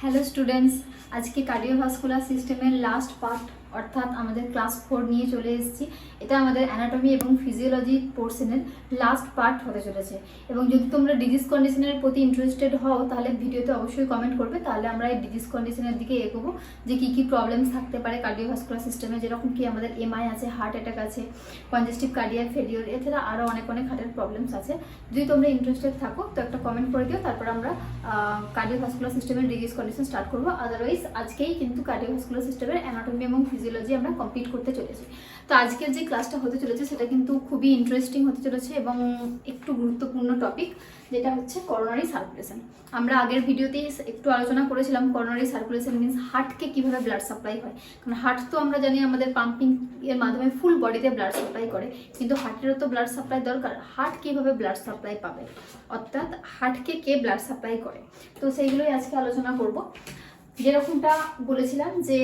Hello students, আজকে cardiovascular সিস্টেমের last part অর্থাৎ আমাদের ক্লাস 4 নিয়ে চলে এসেছি। এটা আমাদের অ্যানাটমি এবং ফিজিওলজি পোর্শনের লাস্ট পার্ট হতে চলেছে। এবং যদি তোমরা ডিজিজ কন্ডিশনের প্রতি ইন্টারেস্টেড হও তাহলে ভিডিওতে অবশ্যই কমেন্ট করবে, তাহলে আমরা এই ডিজিজ কন্ডিশনের দিকে এগোবো যে কী কী প্রবলেমস থাকতে পারে কার্ডিওভাস্কুলার সিস্টেমে, যেরকম কি আমাদের এমআই আছে, হার্ট অ্যাটাক আছে, কনজেস্টিভ কার্ডিয়াক ফেলিওর, এছাড়া আরও অনেক হার্টের প্রবলেমস আছে। যদি তোমরা ইন্টারেস্টেড থাকো তো একটা কমেন্ট করে দিও, তারপর আমরা কার্ডিওভাস্কুলার সিস্টেমের ডিজিজ কন্ডিশন স্টার্ট করবো। আদারওয়াইজ আজকেই কিন্তু কার্ডিওভাস্কুলার সিস্টেমের অ্যানাটমি এবং ফিজিওলজি আমরা কমপ্লিট করতে চলেছি। তো আজকের যে ক্লাসটা হতে চলেছে সেটা কিন্তু খুবই ইন্টারেস্টিং হতে চলেছে এবং একটু গুরুত্বপূর্ণ টপিক, যেটা হচ্ছে করোনারি সার্কুলেশন। আমরা আগের ভিডিওতেই একটু আলোচনা করেছিলাম করোনারি সার্কুলেশন মিনস হার্টকে কীভাবে ব্লাড সাপ্লাই হয়। কারণ হার্ট তো আমরা জানি আমাদের পাম্পিং এর মাধ্যমে ফুল বডিতে ব্লাড সাপ্লাই করে, কিন্তু হার্টেরও তো ব্লাড সাপ্লাই দরকার। হার্ট কীভাবে ব্লাড সাপ্লাই পাবে, অর্থাৎ হার্টকে কে ব্লাড সাপ্লাই করে, তো সেইগুলোই আজকে আলোচনা করব। যেরকমটা বলেছিলাম যে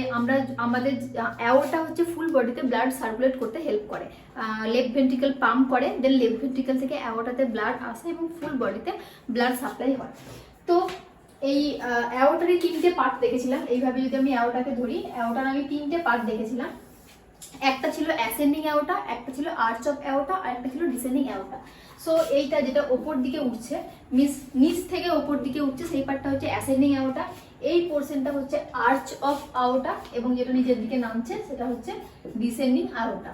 আমাদের অ্যাওর্টা হচ্ছে ফুল বডিতে ব্লাড সার্কুলেট করতে হেল্প করে, লেফট ভেন্ট্রিকল পাম্প করে, দেন লেফট ভেন্ট্রিকল থেকে অ্যাওর্টাতে ব্লাড আসে এবং ফুল বডিতে ব্লাড সাপ্লাই হয়। তো এই অ্যাওর্টারই 3টে পার্ট দেখেছিলাম। এইভাবে যদি আমি অ্যাওর্টাকে ধরি, অ্যাওর্টার আমি 3টে পার্ট দেখেছিলাম। একটা ছিল অ্যাসেন্ডিং অ্যাওর্টা, একটা ছিল আর্চ অফ অ্যাওর্টা, আর একটা ছিল ডিসেন্ডিং অ্যাওর্টা। সো এইটা যেটা ওপর দিকে উঠছে, নিচ থেকে ওপর দিকে উঠছে, সেই পার্টটা হচ্ছে অ্যাসেন্ডিং অ্যাওর্টা। এই পোর্শনটা হচ্ছে আর্চ অফ আওর্টা, এবং যেটা নিচের দিকে নামছে সেটা হচ্ছে ডিসেন্ডিং আওর্টা।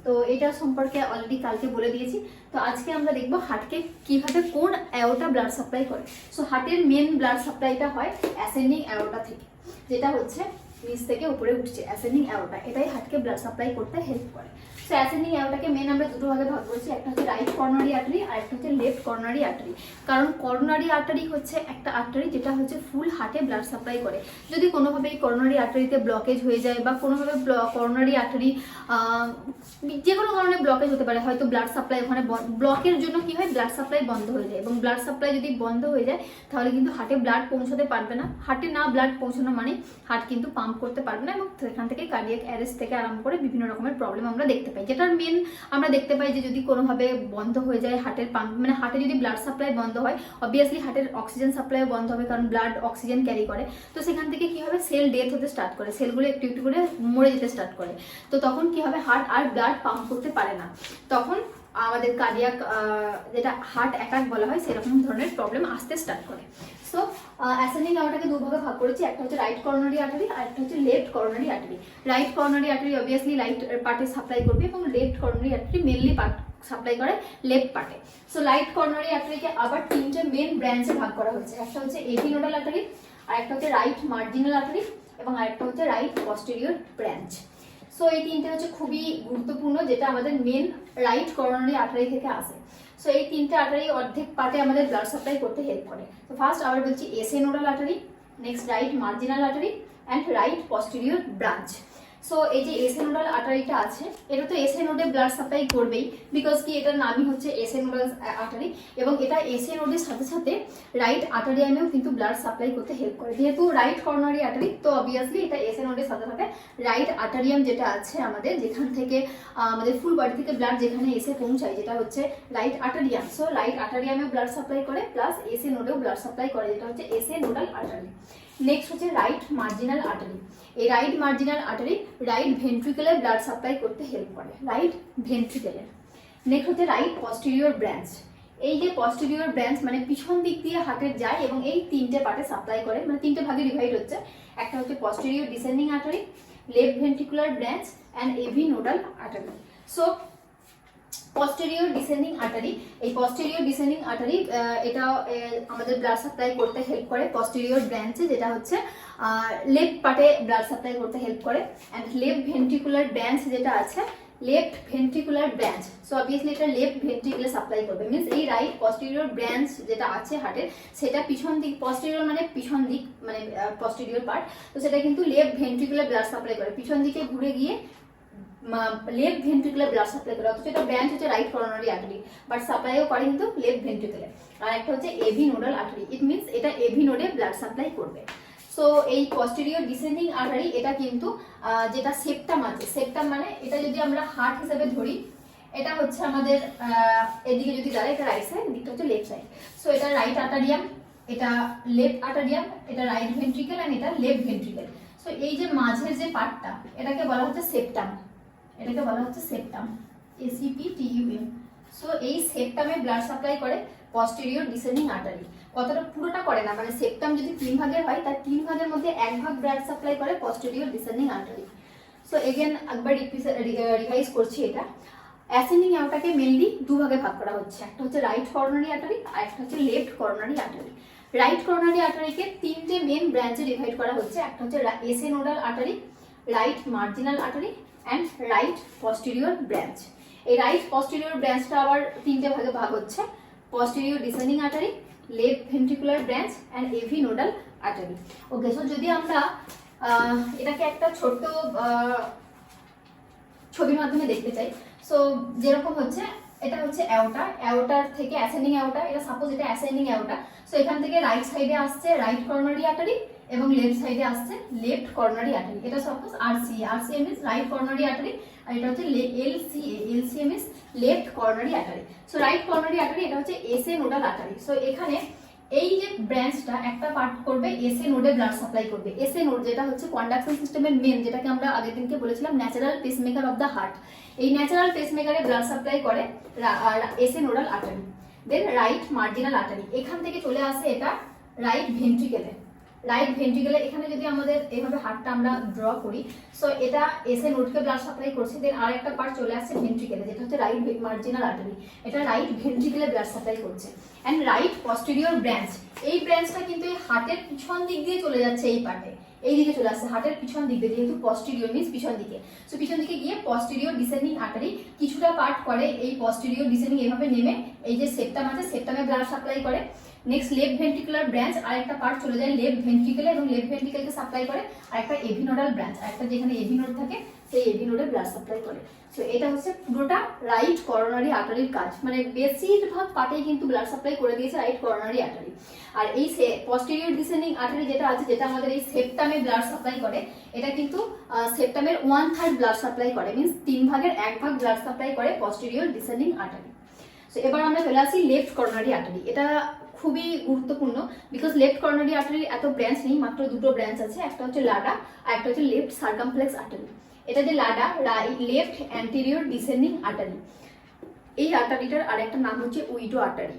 তো এটা সম্পর্কে অলরেডি কালকে বলে দিয়েছি। তো আজকে আমরা দেখবো হার্টকে কিভাবে কোন অ্যাওর্টা ব্লাড সাপ্লাই করে। সো হার্টের মেন ব্লাড সাপ্লাইটা হয় অ্যাসেন্ডিং অ্যাওর্টা থেকে, যেটা হচ্ছে নিচ থেকে উপরে উঠছে অ্যাসেন্ডিং অ্যাওর্টা। এটাই হার্টকে ব্লাড সাপ্লাই করতে হেল্প করে। সো অ্যাসেন্ডিং অ্যাওর্টাকে মেন আমরা দুটো ভাগে ভাগ করেছি, একটা হচ্ছে রাইট করোনারি আর্টারি আর একটা হচ্ছে লেফট করোনারি আর্টারি। কারণ করোনারি আর্টারি হচ্ছে একটা আর্টারি যেটা হচ্ছে ফুল হার্টে ব্লাড সাপ্লাই করে। যদি কোনোভাবে এই করোনারি আর্টারিতে ব্লকেজ হয়ে যায় বা কোনোভাবে করোনারি আর্টারি যে কোনো কারণে ব্লকেজ হতে পারে, হয়তো ব্লাড সাপ্লাই ওখানে ব্লকের জন্য কি হয়, ব্লাড সাপ্লাই বন্ধ হয়ে যায়। এবং ব্লাড সাপ্লাই যদি বন্ধ হয়ে যায় তাহলে কিন্তু হার্টে ব্লাড পৌঁছাতে পারবে না। হার্টে না ব্লাড পৌঁছানো মানে হার্ট কিন্তু পাম্প করতে পারবে না, এবং সেখান থেকে কার্ডিয়াক অ্যারেস্ট থেকে আরম্ভ করে বিভিন্ন রকমের প্রবলেম আমরা দেখতে পাই। যেটার মেন আমরা দেখতে পাই যে যদি কোনোভাবে বন্ধ হয়ে যায় হার্টের পাম্প, মানে হার্টে যদি ব্লাড সাপ্লাই বন্ধ হয়, অবভিয়াসলি হার্টের অক্সিজেন সাপ্লাইও বন্ধ হবে, কারণ ব্লাড অক্সিজেন ক্যারি করে। তো সেখান থেকে কি হবে, সেল ডেথ হতে স্টার্ট করে, সেলগুলো একটু একটু করে মরে যেতে স্টার্ট করে। তো তখন কি হবে, হার্ট আর ব্লাড পাম্প করতে পারে না, তখন আমাদের কার্ডিয়াক যেটা হার্ট অ্যাটাক বলা হয় সেরকম ধরনের প্রবলেম আসতে স্টার্ট করে। সো অ্যাসেন্ডিং অ্যাওর্টাকে দুভাগে ভাগ করেছি, একটা হচ্ছে রাইট করোনারি আর্টারি আর একটা হচ্ছে left coronary artery. Right coronary artery obviously right পার্টে সাপ্লাই করবে, এবং left coronary artery mainly part supply করে লেফট পার্টে। সো রাইট করোনারি আর্টারিকে আবার 3টে মেন ব্রাঞ্চে ভাগ করা হয়েছে, একটা হচ্ছে এভি নোডাল আর্টারি, আর একটা হচ্ছে রাইট মার্জিনাল আর্টারি, এবং আরেকটা হচ্ছে রাইট পস্টেরিয়র ব্রাঞ্চ। সো এই 3টে হচ্ছে খুবই গুরুত্বপূর্ণ, যেটা আমাদের মেন রাইট করোনারি আর্টারি থেকে আসে। সো এই 3টে আর্টারি অর্ধেক পার্টে আমাদের ব্লাড সাপ্লাই করতে হেল্প করে। তো ফার্স্ট আবার বলছি SA nodal artery, next write marginal artery and right posterior branch. So এই যে এসএ নোডাল আর্টারিটা আছে, এটা তো এসএ নোডে ব্লাড সাপ্লাই করবেই, বিকজ কি এটার নামই হচ্ছে এসএ নোডাল আর্টারি, এবং এটা এসএ নোডের সাথে সাথে রাইট আর্টারিয়ামেও কিন্তু ব্লাড সাপ্লাই করতে হেল্প করে। যেহেতু রাইট করোনারি আর্টারি, তো অবভিয়াসলি এটা এসএ নোডের সাথে সাথে রাইট আর্টারিয়াম যেটা আছে আমাদের, যেখান থেকে আমাদের ফুল বডি থেকে ব্লাড যেখানে এসে পৌঁছায়, যেটা হচ্ছে রাইট আর্টারিয়াম। সো রাইট আর্টারিয়ামেও ব্লাড সাপ্লাই করে, প্লাস এসএ নোডেও ব্লাড সাপ্লাই করে, যেটা হচ্ছে এসএ নোডাল আর্টারি। নেক্সট হচ্ছে রাইট মার্জিনাল আর্টারি। এই রাইট মার্জিনাল আর্টারি রাইট ভেন্ট্রিকলে ব্লাড সাপ্লাই করতে হেল্প করে, রাইট ভেন্ট্রিকলে। নেক্সট হচ্ছে রাইট পস্টেরিয়র ব্রাঞ্চ। এই যে পস্টেরিয়র ব্রাঞ্চ মানে পিছন দিক দিয়ে হার্টের যায়, এবং এই 3টে পার্টে সাপ্লাই করে, মানে 3টে ভাগে ডিভাইড হচ্ছে। একটা হচ্ছে posterior descending artery, left ventricular branch and AV nodal artery. So posterior descending artery, এই পস্টেরিয়র ডিসেন্ডিং আর্টারি এটা আমাদের ব্লাড সাপ্লাই করতে হেল্প করে পস্টেরিয়র ব্রাঞ্চে, যেটা হচ্ছে লেফট পার্টে ব্লাড সাপ্লাই করতে হেল্প করে। অ্যান্ড লেফট ভেন্ট্রিকুলার ব্রাঞ্চ যেটা আছে, left ventricular branch, so obviously এটা লেফট ভেন্ট্রিকুলে সাপ্লাই করবে। মিনস এই রাইট পস্টেরিয়র ব্রাঞ্চ যেটা আছে হার্টের, সেটা পিছন দিক, পস্টেরিয়র মানে পিছন দিক, মানে পস্টেরিয়র পার্ট, তো সেটা কিন্তু লেফট ভেন্ট্রিকুলে ব্লাড সাপ্লাই করে, পিছন দিকে ঘুরে গিয়ে লেফট ভেন্ট্রিকুলে ব্লাড সাপ্লাই করে। অথচ এটা ব্রাঞ্চ হচ্ছে রাইট করোনারি আর্টারি, বাট সাপ্লাইও করে কিন্তু লেফট ভেন্ট্রিকুলে। আর একটা হচ্ছে AV nodal artery, it means এটা এভি নোডে ব্লাড সাপ্লাই করবে। সো এই পস্টেরিয়র ডিসেন্ডিং আর্টারি এটা কিন্তু যেটা সেপ্টাম আছে, সেপ্টাম মানে এটা যদি আমরা হার্ট হিসেবে ধরি, এটা হচ্ছে আমাদের এদিকে যদি দাঁড়ায়, এটা রাইট সাইড, দিকটা হচ্ছে লেফট সাইড। সো এটা রাইট আর্টারিয়াম, এটা লেফট আর্টারিয়াম, এটা রাইট ভেন্ট্রিকেল এন্ড এটা লেফট ভেন্ট্রিকেল। সো এই যে মাঝের যে পার্টটা এটাকে বলা হচ্ছে সেপ্টাম, এটাকে বলা হচ্ছে সেপ্টাম, ACPTUM। সো এই সেপ্টামে ব্লাড সাপ্লাই করে পস্টেরিয়র ডিসেন্ডিং আর্টারি। কতটা পুরোটা করে না, মানে সেপ্টাম যদি 3 ভাগের হয় তার 3 ভাগের মধ্যে 1 ভাগ ব্লাড সাপ্লাই করে posterior descending artery. So again একবার রিভাইজ করছি, এটা অ্যাসেন্ডিং অ্যাওটাকে মেইনলি 2 ভাগে ভাগ করা হচ্ছে, একটা হচ্ছে রাইট করোনারি আর্টারি আর একটা হচ্ছে left coronary artery. Right coronary আর্টারিকে 3টে মেন ব্রাঞ্চে ডিভাইড করা হচ্ছে, একটা হচ্ছে SA nodal artery, right marginal artery and right posterior branch. এই রাইট পস্টেরিয়র ব্রাঞ্চটা আবার 3টে ভাগে ভাগ হচ্ছে, posterior descending artery, left ventricular branch and AV nodal artery. Okay, so যদি আমরা এটাকে একটা ছোট্ট ছবির মাধ্যমে দেখতে চাই, সো যেরকম হচ্ছে এটা হচ্ছে অ্যাওটা, অ্যাওটার থেকে অ্যাসেন্ডিং অ্যাওটা, এটা সাপোজ এটা অ্যাসেন্ডিং অ্যাওটা। সো এখান থেকে রাইট সাইডে আসছে রাইট করোনারি আর্টারি এবং লেফট সাইডে আসছে লেফট করোনারি আর্টারি। এটা suppose RCA means right coronary artery, আর এটা হচ্ছে LCA means left coronary artery. So right coronary artery এটা হচ্ছে এসএ নোডাল আর্টারি। সো এখানে এই যে ব্রাঞ্চটা একটা পার্ট করবে এসএ নোডে ব্লাড সাপ্লাই করবে। এসএ নোড যেটা হচ্ছে কন্ডাকশন সিস্টেমের মেন, যেটাকে আমরা আগের দিনকে বলেছিলাম natural pacemaker of the heart. এই ন্যাচারাল পেসমেকারে ব্লাড সাপ্লাই করে এসএ নোডাল আর্টারি। দেন রাইট মার্জিনাল আর্টারি, এখান থেকে চলে আসে এটা রাইট ভেন্ট্রিকেলে। রাইট ভেন্ট্রিকেলে এখানে যদি আমাদের এইভাবে হার্টটা আমরা ড্র করি, সো এটা এসএ নোডকে ব্লাড সাপ্লাই করছে। দেন আর একটা পার্ট চলে আসছে ভেন্ট্রিকেলে, যেটা হচ্ছে রাইট মার্জিনাল আর্টারি, এটা রাইট ভেন্ট্রিকেলে ব্লাড সাপ্লাই করছে। অ্যান্ড রাইট পস্টেরিয়র ব্রাঞ্চ, এই ব্রাঞ্চটা কিন্তু এই হার্টের পিছন দিক দিয়ে চলে যাচ্ছে, এই পার্টে এই দিকে চলে আসছে হার্টের পিছন দিক দিয়ে, যেহেতু পস্টেরিয়র মিন্স পিছন দিকে। সো পিছন দিকে গিয়ে পস্টেরিয়র ডিসেন্ডিং আর্টারি কিছুটা পার্ট করে এই পস্টেরিয়র ডিসেন্ডিং এভাবে নেমে এই যে সেপ্টাম আছে সেপ্টামে ব্লাড সাপ্লাই করে। নেক্সট লেফট ভেন্ট্রিকুলার ব্রাঞ্চ আর একটা পার্ট চলে যায় লেফট ভেন্ট্রিকেলে এবং লেফট ভেন্ট্রিকেলকে সাপ্লাই করে, আর একটা এভি নোডাল ব্রাঞ্চ, আর একটা যেখানে এভি নোড থাকে সেই এভি নোডে ব্লাড সাপ্লাই করে। সো এটা হচ্ছে পুরোটা রাইট করোনারি আর্টারির কাজ, মানে বেশিরভাগ পার্টেই কিন্তু ব্লাড সাপ্লাই করে দিয়েছে রাইট করোনারি আর্টারি। আর এই পস্টেরিয়র ডিসেন্ডিং আর্টারি যেটা আছে, যেটা আমাদের এই সেপ্টামে ব্লাড সাপ্লাই করে, এটা কিন্তু সেপ্টামের 1/3 ব্লাড সাপ্লাই করে, মিন্স 3 ভাগের 1 ভাগ ব্লাড সাপ্লাই করে পস্টেরিয়র ডিসেন্ডিং আর্টারি। সো এবার আমরা চলে আসি লেফট করোনারি আর্টারি। এটা খুবই গুরুত্বপূর্ণ, বিকজ লেফট করোনারি আর্টারির এত ব্রাঞ্চ নেই, মাত্র 2টো ব্রাঞ্চ আছে, একটা হচ্ছে লাডা আর একটা হচ্ছে লেফট সার্কামফ্লেক্স আর্টারি। এটা যে Lada, left anterior descending artery, এই আর্টারিটার আরেকটা নাম হচ্ছে উইডো আর্টারি।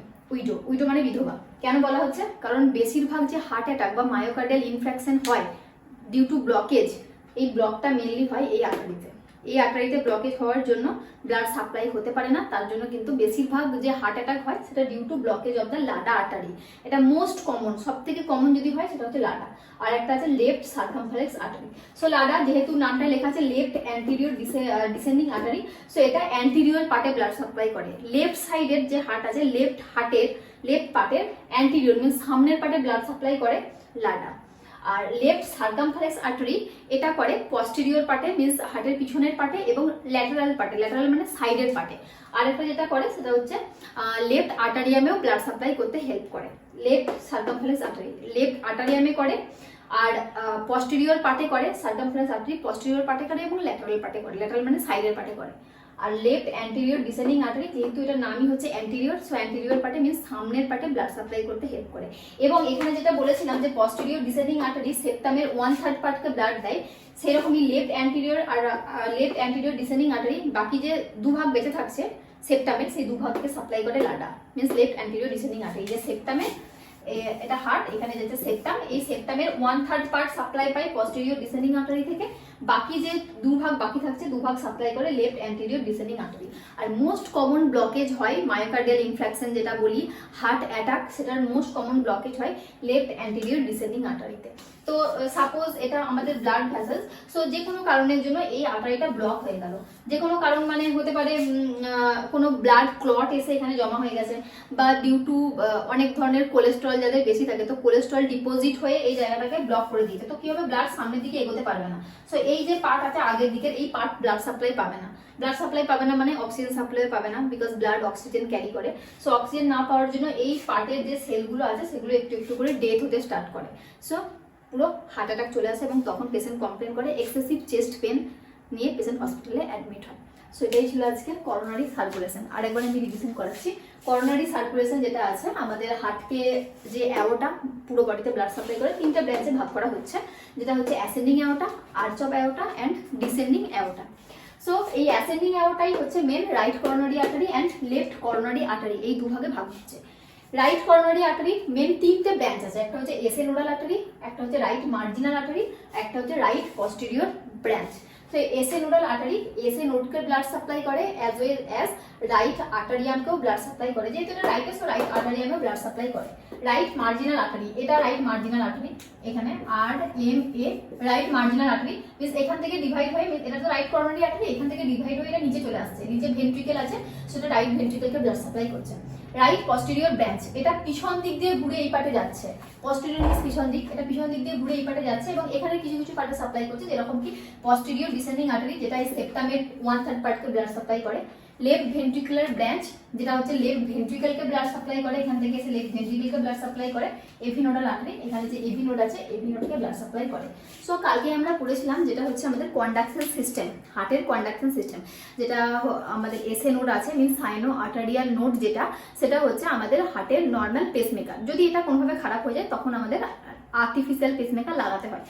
উইডো মানে বিধবা। কেন বলা হচ্ছে? কারণ বেশিরভাগ যে হার্ট অ্যাটাক বা মায়োকার্ডিয়াল ইনফ্রাকশন হয় ডিউ টু ব্লকেজ, এই ব্লকটা মেনলি হয় এই আর্টারিতে। এই আর্টারিতে ব্লকেজ হওয়ার জন্য ব্লাড সাপ্লাই হতে পারে না, তার জন্য কিন্তু বেশিরভাগ যে হার্ট অ্যাটাক হয় সেটা due to blockage of the লাডা আর্টারি। এটা মোস্ট কমন, সব থেকে কমন যদি হয় সেটা হচ্ছে লাডা। আর একটা আছে left circumflex artery. So Lada যেহেতু নামটা লেখা আছে left anterior descending artery, so এটা অ্যান্টেরিয়র পার্টে ব্লাড সাপ্লাই করে। লেফট সাইডের যে হার্ট আছে, লেফট হার্টের লেফট পার্টের অ্যান্টেরিয়র মিন্স সামনের পার্টে ব্লাড সাপ্লাই করে লাডা। আর লেফট সার্কামফ্লেক্স আর্টারি এটা করে পস্টেরিয়র পার্টে মিন্স হার্টের পিছনের পার্টে এবং ল্যাটারাল পার্টে, ল্যাটারাল মানে সাইডের পার্টে। আর একটা যেটা করে সেটা হচ্ছে লেফট আর্টারিয়ামেও ব্লাড সাপ্লাই করতে হেল্প করে। লেফট সার্কামফ্লেক্স আর্টারি লেফট আর্টারিয়ামে করে, আর পস্টেরিয়র পার্টে করে সার্কামফ্লেক্স আর্টারি, পস্টেরিয়র পার্টে করে এবং ল্যাটারাল পার্টে করে, ল্যাটারাল মানে সাইডের পার্টে করে। আর লেফট অ্যান্টেরিয়র ডিসেন্ডিং আর্টারি, যেহেতু এটা নামই হচ্ছে অ্যান্টেরিয়র, সো অ্যান্টেরিয়র পার্টে মিন্স সামনের পার্টে ব্লাড সাপ্লাই করতে হেল্প করে। এবং এখানে যেটা বলেছিলাম যে পস্টেরিয়র ডিসেন্ডিং আর্টারি সেপ্টামের 1/3 পার্টকে ব্লাড দেয়, সেরকমই লেফট অ্যান্টেরিয়র আর লেফট অ্যান্টেরিয়র ডিসেন্ডিং আর্টারি বাকি যে 2 ভাগ বেঁচে থাকছে সেপ্টামের, সেই 2 ভাগকে সাপ্লাই করে লাডা means left anterior descending artery. যে সেপ্টামে এটা হার্ট, এখানে যেটা সেপ্টাম, এই সেপ্টামের 1/3 পার্ট সাপ্লাই পায় পস্টেরিয়র ডিসেন্ডিং আর্টারি থেকে, বাকি যে 2 ভাগ বাকি থাকছে 2 ভাগ সাপ্লাই করে লেফট অ্যান্টেরিয়র ডিসেন্ডিং আর্টারি। আর মোস্ট কমন ব্লকেজ হয় মায়োকার্ডিয়াল ইনফ্রাকশন যেটা বলি, হার্ট অ্যাটাক, সেটার মোস্ট কমন ব্লকেজ হয় লেফট অ্যান্টেরিয়র ডিসেন্ডিং আর্টারিতে। তো সাপোজ এটা আমাদের ব্লাড ভেসেলস, সো যে কোনো কারণের জন্য এই আর্টারিটা ব্লক হয়ে গেল, যে কোনো কারণ মানে হতে পারে কোনো ব্লাড ক্লট এসে এখানে জমা হয়ে গেছে, বা ডিউ টু অনেক ধরনের কোলেস্ট্রল যাদের বেশি থাকে, তো কোলেস্ট্রল ডিপোজিট হয়ে এই জায়গাটাকে ব্লক করে দিয়েছে, তো কি হবে, ব্লাড সামনের দিকে এগোতে পারবে না। সো এই যে পার্ট আছে আগের দিকের, এই পার্ট ব্লাড সাপ্লাই পাবে না। ব্লাড সাপ্লাই পাবে না মানে অক্সিজেন সাপ্লাই পাবে না, বিকজ ব্লাড অক্সিজেন ক্যারি করে। সো অক্সিজেন না পাওয়ার জন্য এই পার্টের যে সেলগুলো আছে সেগুলো একটু একটু করে ডেথ হতে স্টার্ট করে। সো পুরো হার্ট অ্যাটাক চলে আসে এবং তখন পেশেন্ট কমপ্লেন করে এক্সেসিভ চেস্ট পেন, নিয়ে পেশেন্ট হসপিটালে অ্যাডমিট হয়। সো এটাই ছিল আজকে করোনারি সার্কুলেশন। আরেকবার আমি রিভিশন করাচ্ছি। করোনারি সার্কুলেশন যেটা আছে, আমাদের হার্টকে যে অ্যাওটা পুরো বডিতে ব্লাড সাপ্লাই করে, তিনটা ব্রাঞ্চে ভাগ করা হচ্ছে, যেটা হচ্ছে ascending aorta, arch of aorta and descending aorta. So এই অ্যাসেন্ডিং অ্যাওটাই হচ্ছে main right coronary artery and left coronary artery, এই দুভাগে ভাগ হচ্ছে। রাইট করোনারি আর্টারি মেন তিনটে ব্রাঞ্চ আছে, একটা হচ্ছে এসএ নোডাল আর্টারি, একটা হচ্ছে রাইট মার্জিনাল আর্টারি, একটা হচ্ছে রাইট পস্টেরিয়র ব্রাঞ্চ। তো এসএ নোডাল আর্টারি এসএ নোডকে ব্লাড সাপ্লাই করে অ্যাজ ওয়েল অ্যাজ রাইট আর্টারিয়ামকেও ব্লাড সাপ্লাই করে, যেহেতু এটা রাইট সো রাইট আর্টারিয়ামও ব্লাড সাপ্লাই করে। রাইট মার্জিনাল আর্টারি, এটা রাইট মার্জিনাল আর্টারি, এখানে R M A right marginal artery means এখান থেকে ডিভাইড হয়ে, এটা তো রাইট করোনারি আর্টারি, এখান থেকে ডিভাইড হয়ে এটা নিচে চলে আসছে, নিচে ভেন্ট্রিকেল আছে, সেটা রাইট ভেন্ট্রিকেলকে ব্লাড সাপ্লাই করছে। রাইট পস্টেরিয়র ব্রাঞ্চ, এটা পিছন দিক দিয়ে ঘুরে এই পার্টে যাচ্ছে, পস্টেরিয়র মিন্স পিছন দিক, এটা পিছন দিক দিয়ে ঘুরে এই পার্টে যাচ্ছে এবং এখানে কিছু কিছু পার্টে সাপ্লাই করছে, যেরকম কি পস্টেরিয়র ডিসেন্ডিং আর্টারি, যেটা এই সেপ্টামের 1/3 পার্টকে ব্লাড সাপ্লাই করে। লেফট ভেন্ট্রিকুলার ব্রাঞ্চ, যেটা হচ্ছে লেফট ভেন্ট্রিকেলকে ব্লাড সাপ্লাই করে, এখান থেকে এসে লেফট ভেন্ট্রিকেলকে ব্লাড সাপ্লাই করে। এভি নোডাল আর্টারি, এখানে যে এভি নোড আছে, এভি নোডকে ব্লাড সাপ্লাই করে। সো কালকে আমরা পড়েছিলাম যেটা হচ্ছে আমাদের কন্ডাকশন সিস্টেম, হার্টের কন্ডাকশন সিস্টেম, যেটা আমাদের এসএ নোড আছে মিন্স সাইনো আর্টারিয়াল নোড, যেটা সেটা হচ্ছে আমাদের হার্টের নর্মাল পেসমেকার। যদি এটা কোনোভাবে খারাপ হয়ে যায় তখন আমাদের আর্টিফিশিয়াল পেসমেকার লাগাতে হয়।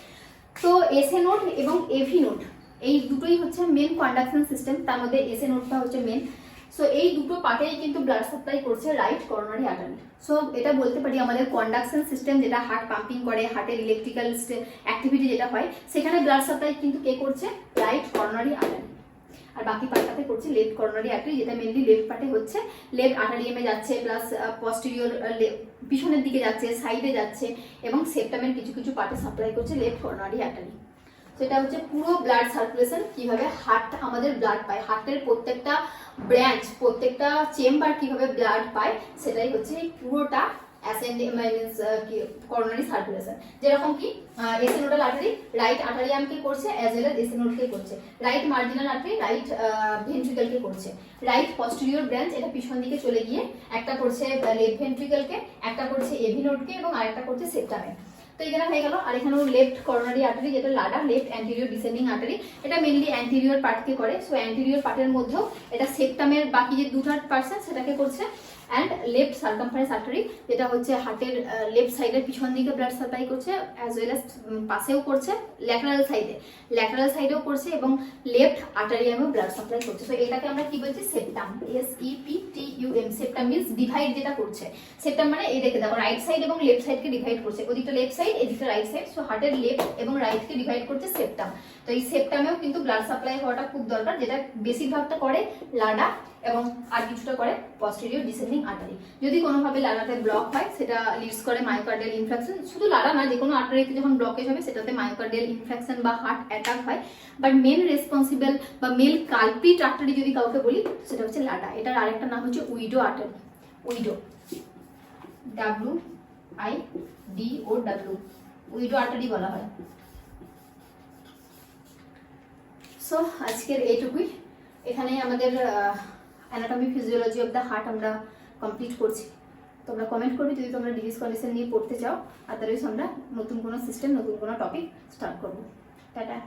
তো এসএ নোড এবং এভি নোড এই দুটোই হচ্ছে মেন কন্ডাকশন সিস্টেম, তার মধ্যে এসএ নোডটা হচ্ছে মেন। সো এই দুটো পার্টেই কিন্তু ব্লাড সাপ্লাই করছে রাইট করোনারি আর্টারি। সো এটা বলতে পারি আমাদের কন্ডাকশন সিস্টেম, যেটা হার্ট পাম্পিং করে, হার্টের ইলেকট্রিক্যাল অ্যাক্টিভিটি যেটা হয়, সেখানে ব্লাড সাপ্লাই কিন্তু কে করছে, রাইট করোনারি আর্টারি। আর বাকি পার্টটাতে করছে লেফট করোনারি আর্টারি, যেটা মেনলি লেফট পার্টে হচ্ছে, লেফট আর্টারিয়ামে যাচ্ছে, প্লাস পস্টেরিয়র পিছনের দিকে যাচ্ছে, সাইডে যাচ্ছে এবং সেপ্টামের কিছু কিছু পার্টে সাপ্লাই করছে লেফট করোনারি আর্টারি। সেটা হচ্ছে পুরো ব্লাড সার্কুলেশন, কিভাবে হার্ট আমাদের ব্লাড পায়, হার্টের প্রত্যেকটা ব্রাঞ্চ, প্রত্যেকটা চেম্বার কিভাবে ব্লাড পায়, সেটাই হচ্ছে পুরোটা অ্যাসেন্ডিং মিন্স করোনারি সার্কুলেশন। যেরকম কি এসএ নোডাল আর্টারি রাইট আর্টারিয়ামকে করছে অ্যাজ ওয়েল অ্যাজ এসএ নোডকে করছে, রাইট মার্জিনাল আর্টারি রাইট ভেন্ট্রিকেলকে করছে, রাইট পস্টেরিয়র ব্রাঞ্চ এটা পিছন দিকে চলে গিয়ে একটা করছে লেফট ভেন্ট্রিকেলকে, একটা করছে এভি নোডকে এবং আরেকটা করছে সেপ্টামে। তো এখানে হয়ে গেল। আর এখানেও লেফট করোনারি আর্টারি, যেটা Lada left anterior descending artery, এটা মেনলি অ্যান্টেরিয়র পার্টকে করে। সো অ্যান্টেরিয়র পার্টের মধ্যেও এটা সেপ্টামের বাকি যে 2/3 সেটাকে করছে। অ্যান্ড লেফট সার্কামফারেন্স আর্টারি, যেটা হচ্ছে হার্টের লেফট সাইডের পিছন দিকে ব্লাড সাপ্লাই করছে, অ্যাজ ওয়েল অ্যাজ পাশেও করছে, ল্যাটারাল সাইডেও করছে এবং লেফট আর্টারিয়ামেও ব্লাড সাপ্লাই করছে। তো এটাকে আমরা কি বলছি, septum, SEPTUM। Septum means divide যেটা করছে। সেপ্টাম মানে এই দেখে দেখো, রাইট সাইড এবং লেফট সাইডকে ডিভাইড করছে, ওদিকটা লেফট সাইড এদিকটা রাইট সাইড। সো হার্টের লেফট এবং রাইটকে ডিভাইড করছে সেপ্টাম। তো এই সেপ্টামেও কিন্তু ব্লাড সাপ্লাই হওয়াটা খুব দরকার, যেটা বেশিরভাগটা করে লাডা এবং আর কিছুটা করে পস্টেরিয়র ডিসেন্ডিং আর্টারি। যদি কোনোভাবে লাডাতে ব্লক হয়, সেটা লিডস করে মায়োকার্ডিয়াল ইনফেকশন। শুধু লাডা না, যে কোনো আর্টারিতে যখন ব্লকেজ হবে সেটাতে মায়োকার্ডিয়াল ইনফেকশন বা হার্ট অ্যাটাক হয়। বাট মেন রেসপন্সিবল বা মেল কালপ্রিট আর্টারি যদি কাউকে বলি, সেটা হচ্ছে লাডা। এটার আরেকটা নাম হচ্ছে widow artery, widow, WIDOW, widow artery বলা হয়। সো আজকের এইটুকুই। এখানে আমাদের anatomy physiology of the heart আমরা কমপ্লিট করছি। তোমরা কমেন্ট করবে যদি তোমরা ডিজিজ কন্ডিশন নিয়ে পড়তে চাও, আদারওয়াইজ আমরা নতুন কোনো সিস্টেম, নতুন কোনো টপিক স্টার্ট করবো। টাটা।